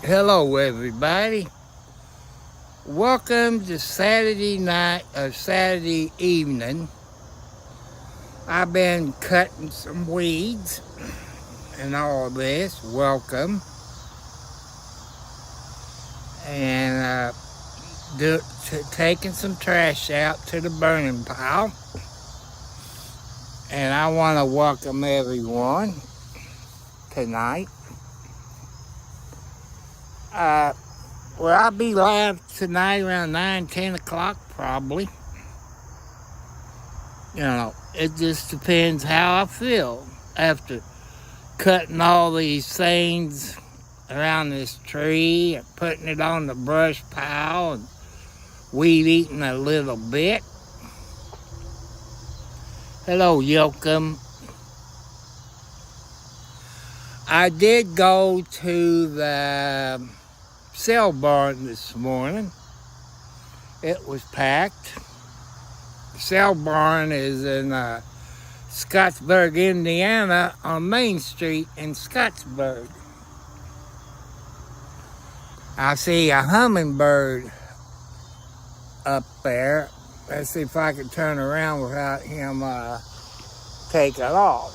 Hello, everybody. Welcome to Saturday night or Saturday evening. I've been cutting some weeds and all this. Welcome. And taking some trash out to the burning pile. And I want to welcome everyone tonight. Well, I'll be live tonight around 9, 10 o'clock probably. It just depends how I feel after cutting all these things around this tree and putting it on the brush pile and weed eating a little bit. Hello, Yoakum. I did go to the sale barn this morning. It was packed. The sale barn is in Scottsburg, Indiana, on Main Street in Scottsburg. I see a hummingbird up there. Let's see if I can turn around without him taking off.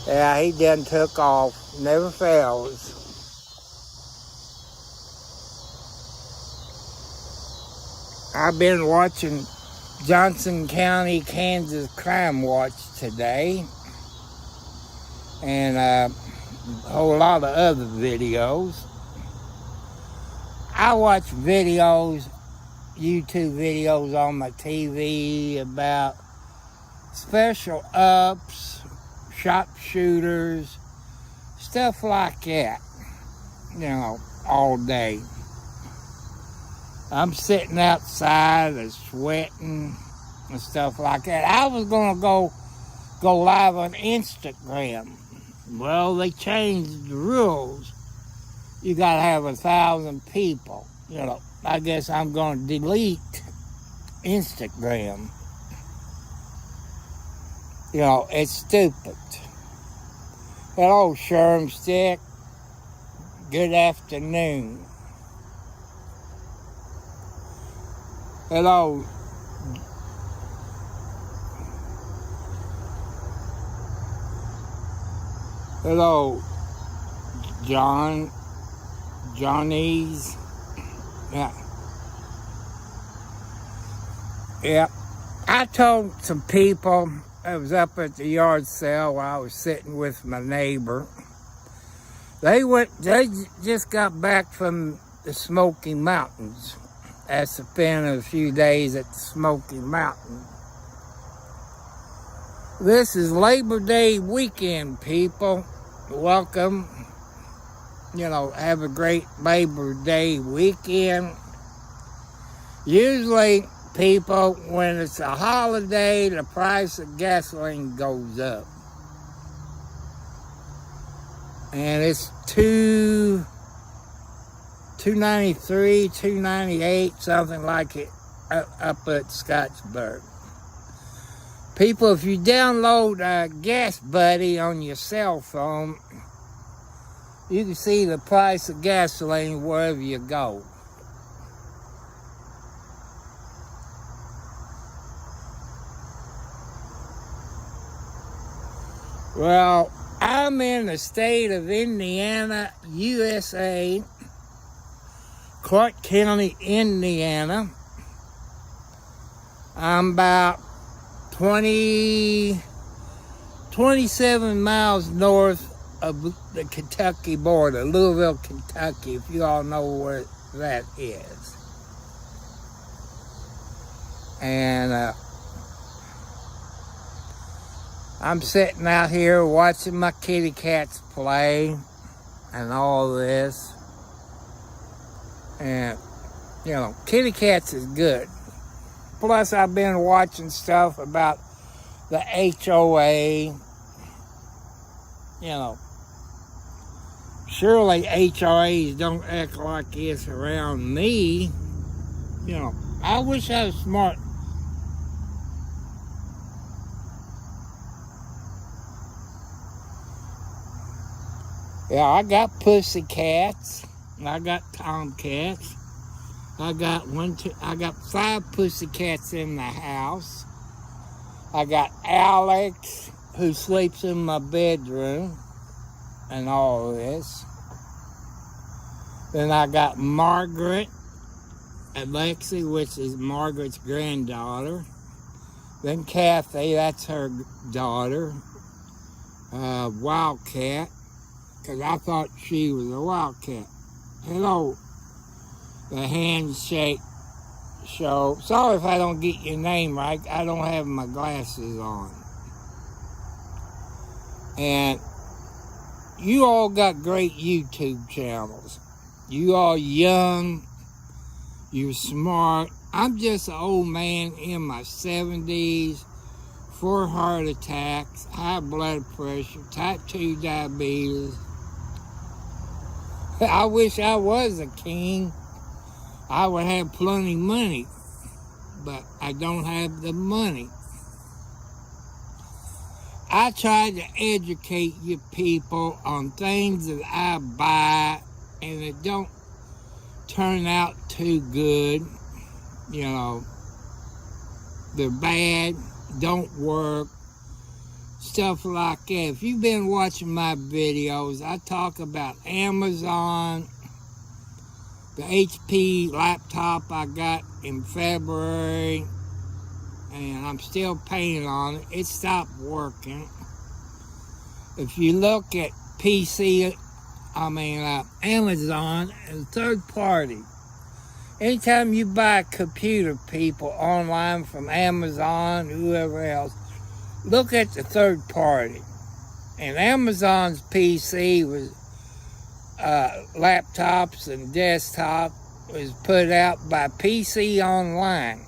Yeah, he done took off. Never fails. I've been watching Johnson County, Kansas Crime Watch today. And a whole lot of other videos. I watch videos, YouTube videos on my TV about special ops, sharpshooters, stuff like that, all day. I'm sitting outside and sweating and stuff like that. I was going to go live on Instagram. Well, they changed the rules. You got to have 1,000 people. I guess I'm going to delete Instagram. It's stupid. Hello, Shermstick. Good afternoon. Hello. Hello, Johnny's. Yeah. I told some people, I was up at the yard sale while I was sitting with my neighbor. They just got back from the Smoky Mountains. That's been a few days at the Smoky Mountain. This is Labor Day weekend, people. Welcome. Have a great Labor Day weekend. Usually, people, when it's a holiday, the price of gasoline goes up. And it's $2.93, $2.98, something like it, up at Scottsburg. People, if you download Gas Buddy on your cell phone, you can see the price of gasoline wherever you go. Well, I'm in the state of Indiana, USA, Clark County, Indiana. I'm about 27 miles north of the Kentucky border, Louisville, Kentucky, if you all know where that is. And I'm sitting out here watching my kitty cats play and all this. And, kitty cats is good. Plus, I've been watching stuff about the HOA. Surely HOAs don't act like this around me. I wish I was smart Yeah, I got pussycats. I got tomcats. I got I got 5 pussycats in the house. I got Alex, who sleeps in my bedroom, and all of this. Then I got Margaret, Alexi, which is Margaret's granddaughter. Then Kathy, that's her daughter. Wildcat, because I thought she was a wildcat. Hello, the handshake show. Sorry if I don't get your name right. I don't have my glasses on. And you all got great YouTube channels. You all young. You're smart. I'm just an old man in my 70s. 4 heart attacks, high blood pressure, type 2 diabetes. I wish I was a king. I would have plenty of money, but I don't have the money. I try to educate you people on things that I buy, and it don't turn out too good. You know, they're bad, don't work, stuff like that. If you've been watching my videos, I talk about Amazon, the HP laptop I got in February, and I'm still paying on it. It stopped working. If you look at Amazon and third party, anytime you buy a computer, people, online from Amazon, whoever else, look at the third party. And Amazon's PC was laptops and desktop was put out by PC Online.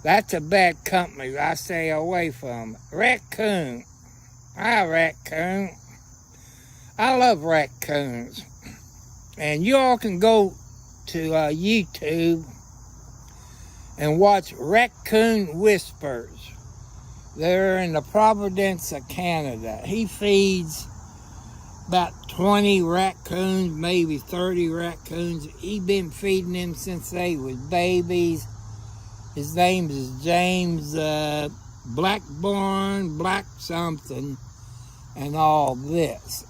That's a bad company. I stay away from it. Raccoon. Hi, Raccoon. I love raccoons. And you all can go to YouTube and watch Raccoon Whispers. They're in the Providence of Canada. He feeds about 20 raccoons, maybe 30 raccoons. He's been feeding them since they was babies. His name is James Blackburn, Black something, and all this.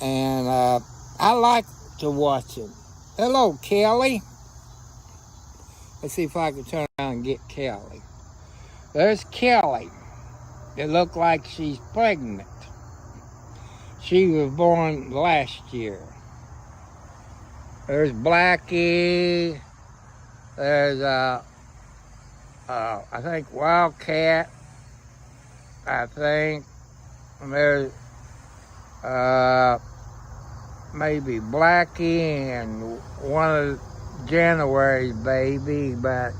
And I like to watch him. Hello, Kelly. Let's see if I can turn around and get Kelly. There's Kelly. It looked like she's pregnant. She was born last year. There's Blackie. There's, I think, Wildcat. I think. And there's, maybe Blackie and one of January's baby, but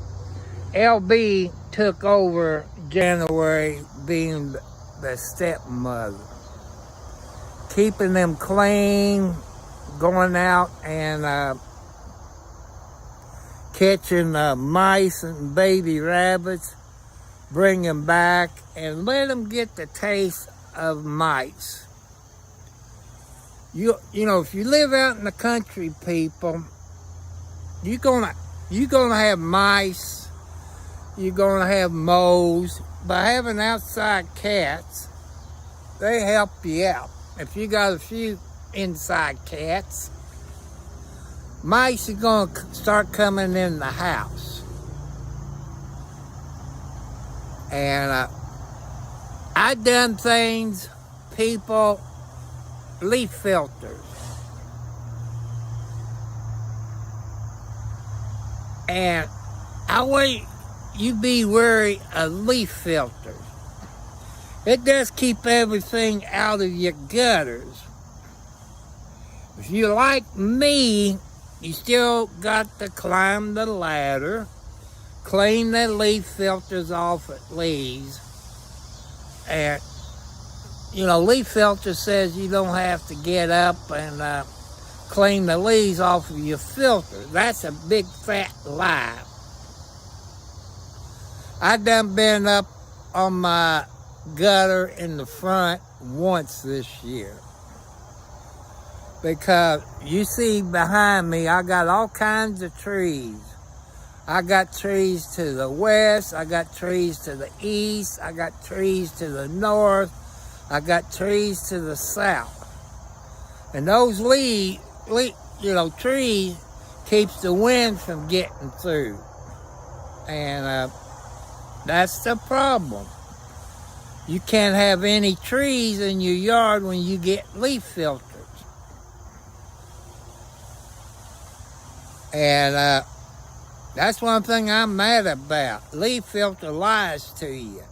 LB took over January being the stepmother. Keeping them clean, going out and catching mice and baby rabbits, bring them back and let them get the taste of mice. You know, if you live out in the country, people, you're gonna have mice, you're gonna have moles. By having outside cats, they help you out. If you got a few inside cats, mice are gonna start coming in the house. And I done things, people, leaf filters. And I want you be wary of leaf filters. It does keep everything out of your gutters. If you're like me, you still got to climb the ladder, clean the leaf filters off at least. And you know, leaf filter says you don't have to get up and clean the leaves off of your filter. That's a big fat lie. I done been up on my gutter in the front once this year. Because you see behind me, I got all kinds of trees. I got trees to the west, I got trees to the east, I got trees to the north, I got trees to the south. And those trees keeps the wind from getting through. And that's the problem. You can't have any trees in your yard when you get leaf filters. And that's one thing I'm mad about. Leaf filter lies to you.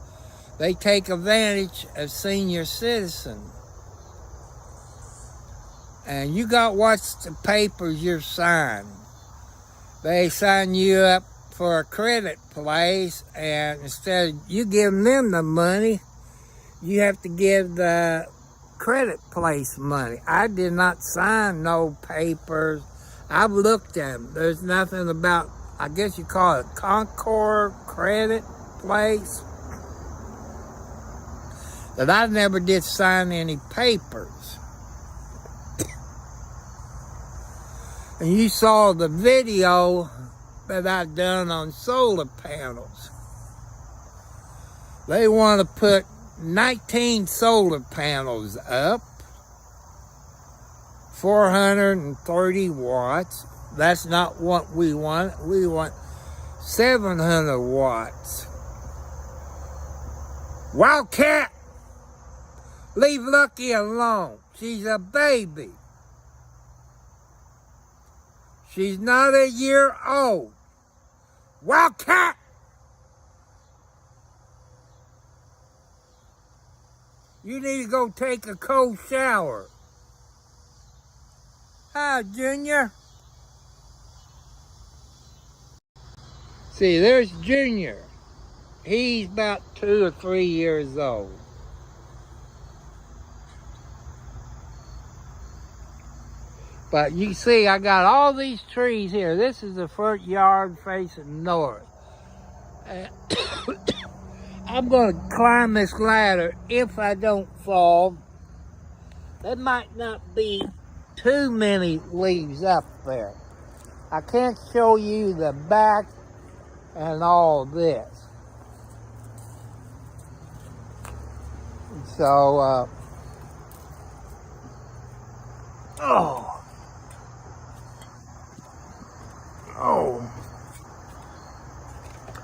They take advantage of senior citizens. And you got to watch the papers you're signing. They sign you up for a credit place, and instead of you giving them the money, you have to give the credit place money. I did not sign no papers. I've looked at them. There's nothing about, I guess you call it Concord Credit Place, that I never did sign any papers. And you saw the video that I've done on solar panels. They want to put 19 solar panels up, 430 watts. That's not what we want. We want 700 watts. Wildcat, leave Lucky alone. She's a baby. She's not a year old. Wildcat! You need to go take a cold shower. Hi, Junior. See, there's Junior. He's about 2 or 3 years old. But you see, I got all these trees here. This is the front yard facing north. I'm going to climb this ladder if I don't fall. There might not be too many leaves up there. I can't show you the back and all this. So, oh,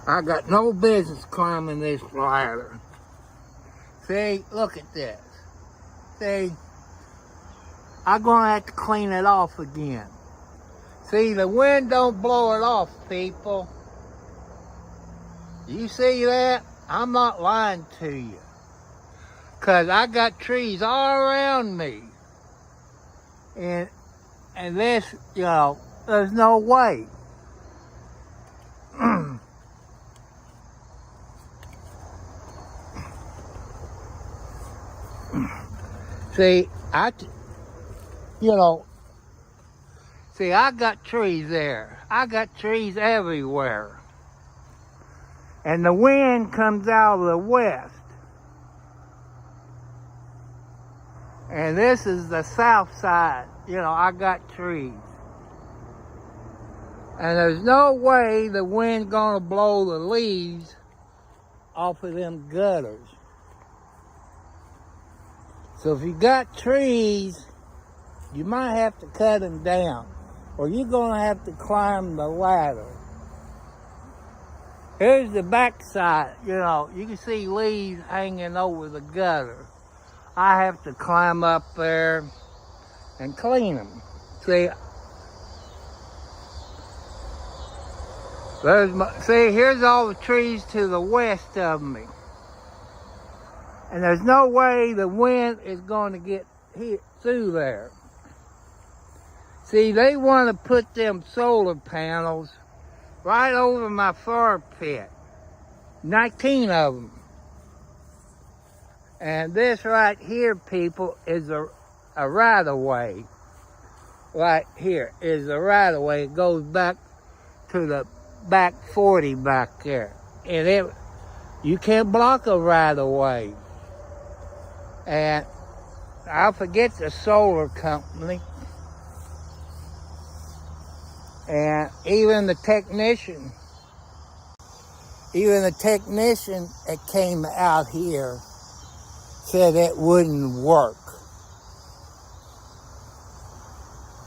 I got no business climbing this ladder. See, look at this. See, I'm gonna have to clean it off again. See, the wind don't blow it off, people. You see that? I'm not lying to you. 'Cause I got trees all around me. And this, there's no way. See, I got trees there. I got trees everywhere. And the wind comes out of the west. And this is the south side. I got trees. And there's no way the wind's gonna blow the leaves off of them gutters. So if you got trees, you might have to cut them down, or you're gonna have to climb the ladder. Here's the back side. You can see leaves hanging over the gutter. I have to climb up there and clean them. See, here's all the trees to the west of me. And there's no way the wind is going to get hit through there. See, they want to put them solar panels right over my fire pit. 19 of them. And this right here, people, is a right-of-way. Right here is a right-of-way. It goes back to the back 40 back there. And you can't block a right-of-way. And I forget the solar company. And even the technician that came out here said it wouldn't work.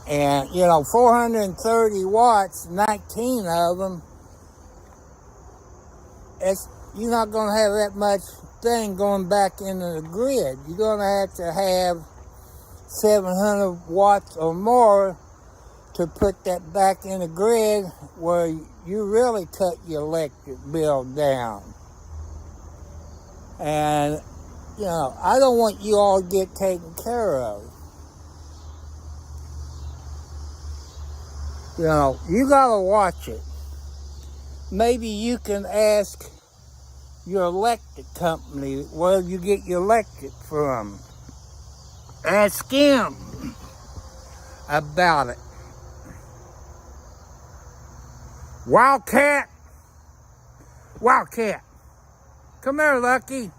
And, 430 watts, 19 of them, you're not going to have that much thing going back into the grid. You're going to have 700 watts or more to put that back in the grid where you really cut your electric bill down. And, I don't want you all to get taken care of. You gotta watch it. Maybe you can ask your electric company where you get your electric from. Ask him about it. Wildcat, come here, Lucky.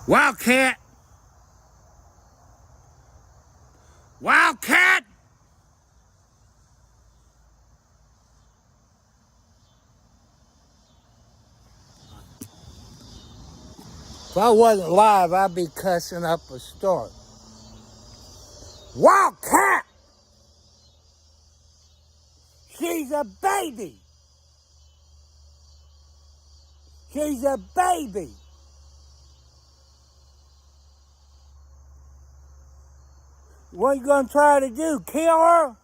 Wildcat. If I wasn't live, I'd be cussing up a storm. Wildcat! She's a baby. She's a baby. What are you going to try to do? Kill her?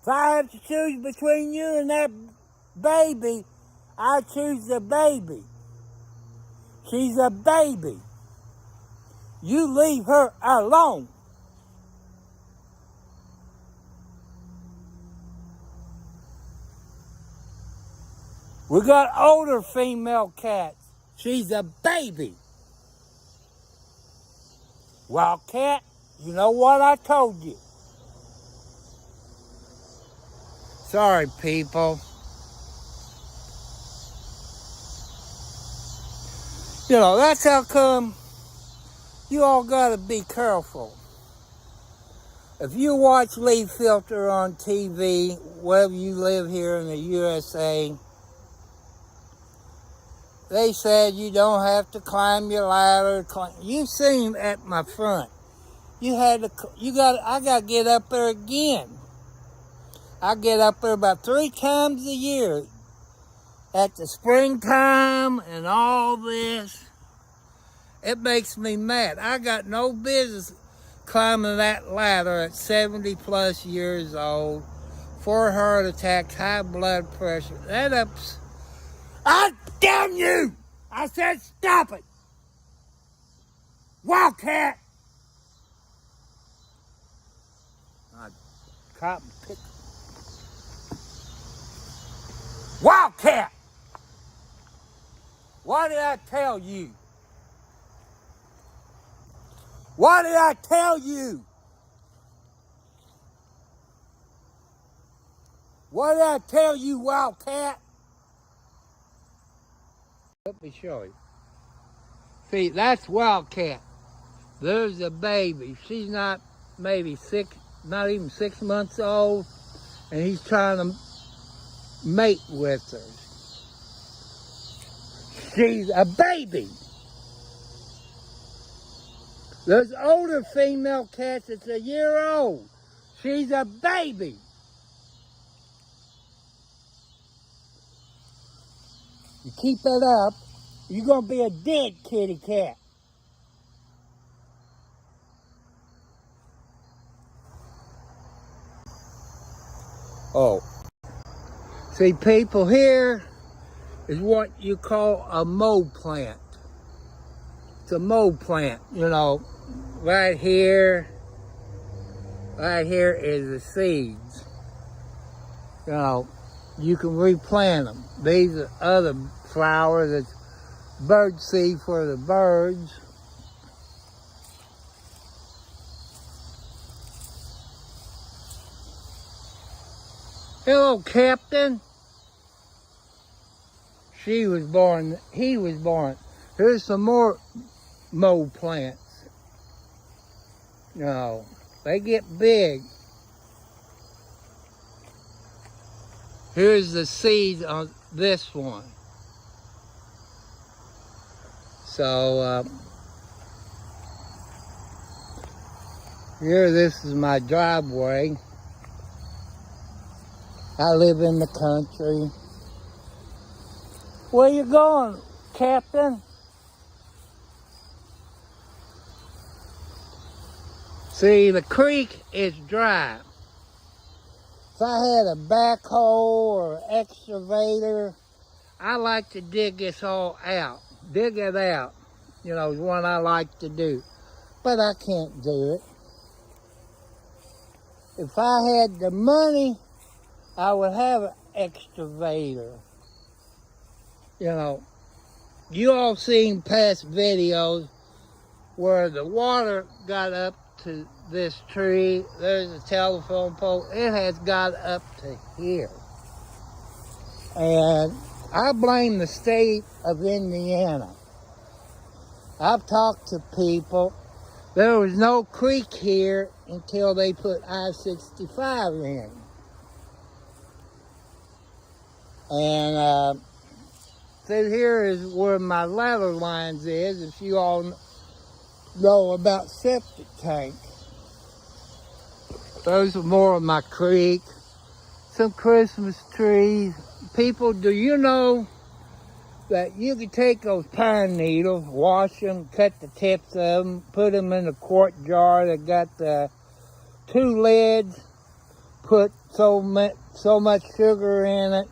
If I have to choose between you and that baby, I choose the baby. She's a baby. You leave her alone. We got older female cats. She's a baby. Wildcat, you know what I told you. Sorry, people. That's how come you all gotta be careful. If you watch Leaf Filter on TV, wherever you live here in the USA, they said you don't have to climb your ladder. You've seen at my front. I gotta get up there again. I get up there about 3 times a year. At the springtime and all this. It makes me mad. I got no business climbing that ladder at 70 plus years old. 4 heart attacks, high blood pressure. Damn you! I said stop it! Wildcat! Cotton pick. Wildcat! What did I tell you? What did I tell you? What did I tell you, Wildcat? Let me show you. See, that's Wildcat. There's a baby. She's not maybe not even 6 months old, and he's trying to mate with her. She's a baby. There's older female cats that's a year old. She's a baby. You keep that up, you're going to be a dead kitty cat. Oh. See, people, here is what you call a mow plant. It's a mow plant, right here is the seeds. You can replant them. These are other flowers. It's bird seed for the birds. Hello, Captain. She was born, he was born. Here's some more mole plants. No, they get big. Here's the seeds on this one. So, here, this is my driveway. I live in the country. Where you going, Captain? See, the creek is dry. If I had a backhoe or excavator, I like to dig this all out. Dig it out, you know, is what I like to do. But I can't do it. If I had the money, I would have an excavator. You know, you all seen past videos where the water got up to this tree. There's a telephone pole. It has got up to here. And I blame the state of Indiana. I've talked to people. There was no creek here until they put I-65 in. And so here is where my ladder lines is, if you all know about septic tank. Those are more of my creek. Some Christmas trees. People, do you know that you can take those pine needles, wash them, cut the tips of them, put them in a quart jar that got the 2 lids, put so much sugar in it,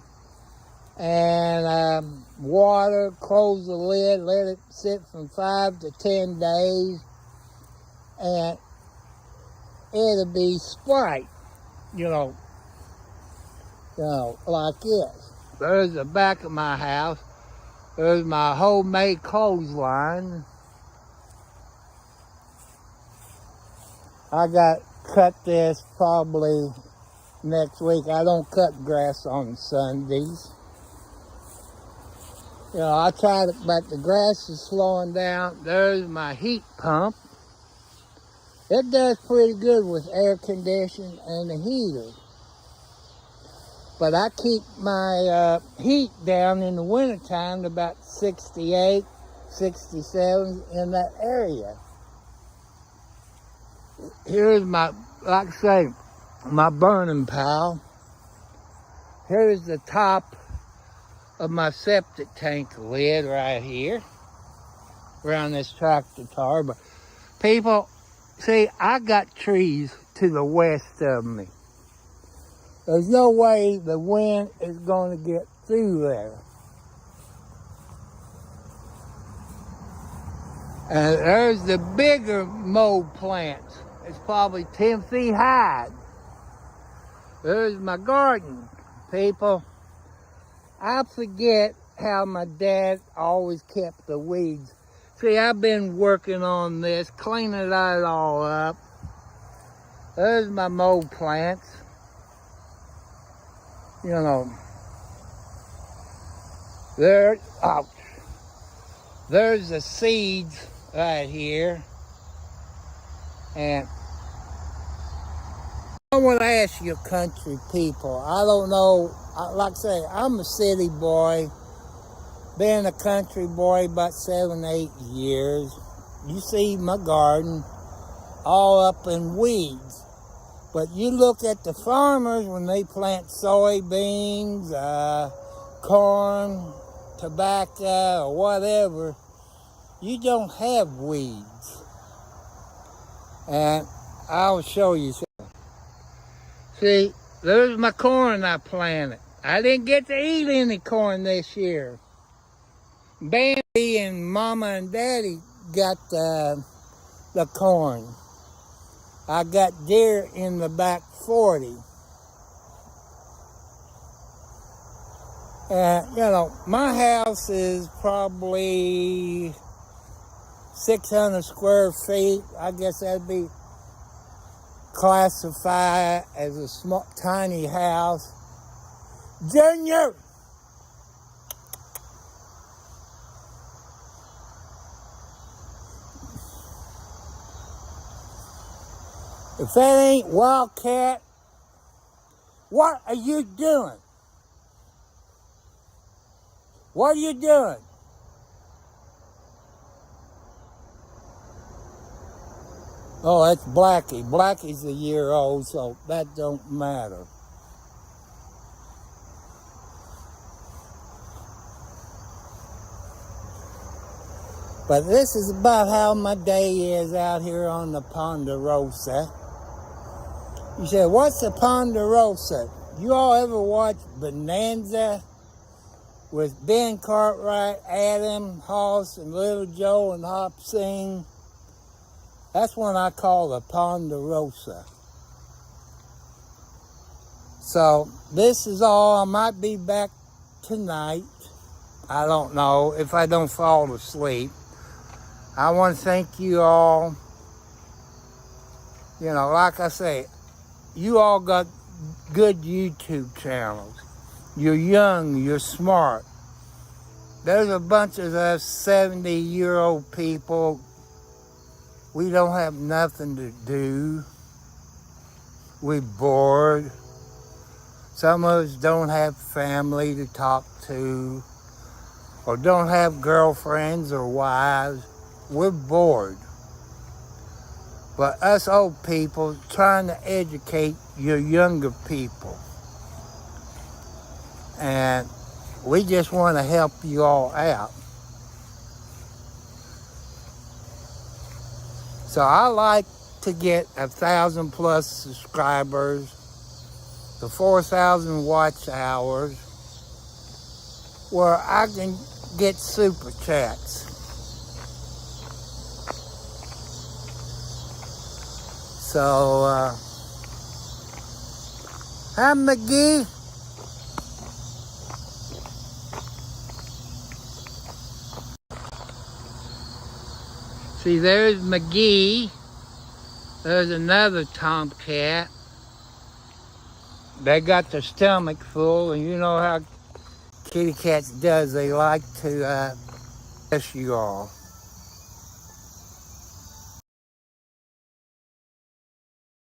and water, close the lid, let it sit from 5 to 10 days, and it'll be Sprite, you know, like this. There's the back of my house. There's my homemade clothesline. I got cut this probably next week. I don't cut grass on Sundays. You know, I tried it, but the grass is slowing down. There's my heat pump. It does pretty good with air conditioning and the heater. But I keep my heat down in the wintertime to about 68, 67 in that area. Here's my, like I say, my burning pile. Here's the top of my septic tank lid right here, around this tractor tar. But people, see, I got trees to the west of me. There's no way the wind is going to get through there. And there's the bigger mole plants. It's probably 10 feet high. There's my garden, people. I forget how my dad always kept the weeds. See, I've been working on this, cleaning it all up. There's my mole plants. You know, there's the seeds right here. And I want to ask you country people, I don't know, like I say, I'm a city boy, been a country boy about 7, 8 years. You see my garden, all up in weeds. But you look at the farmers when they plant soybeans, corn, tobacco, or whatever, you don't have weeds. And I'll show you something. See, there's my corn I planted. I didn't get to eat any corn this year. Bambi and Mama and Daddy got the corn. I got deer in the back 40. You know, my house is probably 600 square feet. I guess that'd be classified as a small, tiny house. Junior! If that ain't Wildcat, what are you doing? What are you doing? Oh, that's Blackie. Blackie's a year old, so that don't matter. But this is about how my day is out here on the Ponderosa. You said, what's the Ponderosa? You all ever watch Bonanza with Ben Cartwright, Adam Hoss, and Little Joe and Hop Sing? That's what I call the Ponderosa. So this is all. I might be back tonight. I don't know if I don't fall asleep. I want to thank you all. You know, like I say, you all got good YouTube channels. You're young, you're smart. There's a bunch of us 70-year-old people. We don't have nothing to do. We're bored. Some of us don't have family to talk to, or don't have girlfriends or wives. We're bored. But us old people trying to educate your younger people. And we just want to help you all out. So I like to get 1,000+ subscribers, the 4,000 watch hours, where I can get super chats. So, hi McGee. See, there's McGee. There's another tomcat. They got their stomach full, and you know how kitty cats does. They like to bless you all.